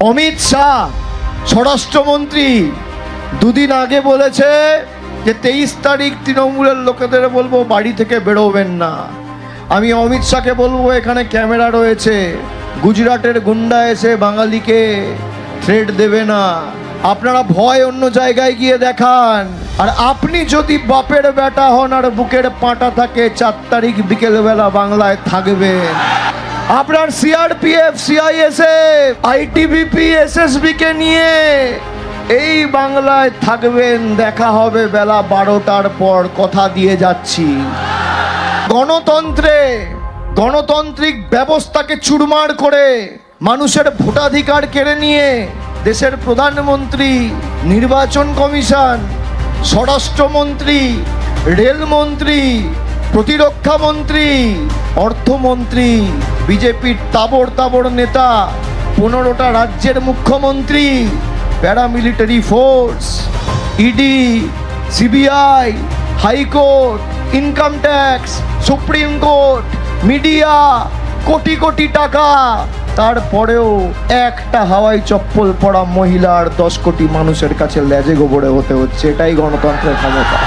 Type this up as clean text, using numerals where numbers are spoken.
অমিত শাহ স্বরাষ্ট্রমন্ত্রী দুদিন আগে বলেছে যে 23 তারিখ তৃণমূলের লোকেদের বলবো বাড়ি থেকে বেরোবেন না। আমি অমিত শাহকে বলবো এখানে ক্যামেরা রয়েছে, গুজরাটের গুন্ডা এসে বাঙালিকে থ্রেট দেবে না। আপনারা ভয় অন্য জায়গায় গিয়ে দেখান। আর আপনি যদি বাপের বেটা হন আর বুকের পাঁটা থাকে, 4 তারিখ বিকেলবেলা বাংলায় থাকবেন। আপনার সিআরপিএফ, সিআইএসএফ, আইটিবিপি, এসএসবি কে নিয়ে এই বাংলায় থাকবেন। দেখা হবে বেলা 12টার পর, কথা দিয়ে যাচ্ছি। গণতান্ত্রিক ব্যবস্থাকে চুরমার করে মানুষের ভোটাধিকার কেড়ে নিয়ে দেশের প্রধানমন্ত্রী, নির্বাচন কমিশন, স্বরাষ্ট্রমন্ত্রী, রেলমন্ত্রী, প্রতিরক্ষা মন্ত্রী, অর্থমন্ত্রী, বিজেপির তাবড় নেতা, 15টা রাজ্যের মুখ্যমন্ত্রী, paramilitary force, ED, CBI, high court, income tax, supreme court, media, কোটি কোটি টাকা, তারপরেও একটা হাওয়াই চপ্পল পরা মহিলার 10 কোটি মানুষের কাছে লেজে গোবরে হতে হচ্ছে। এটাই গণতন্ত্রের ক্ষমতা।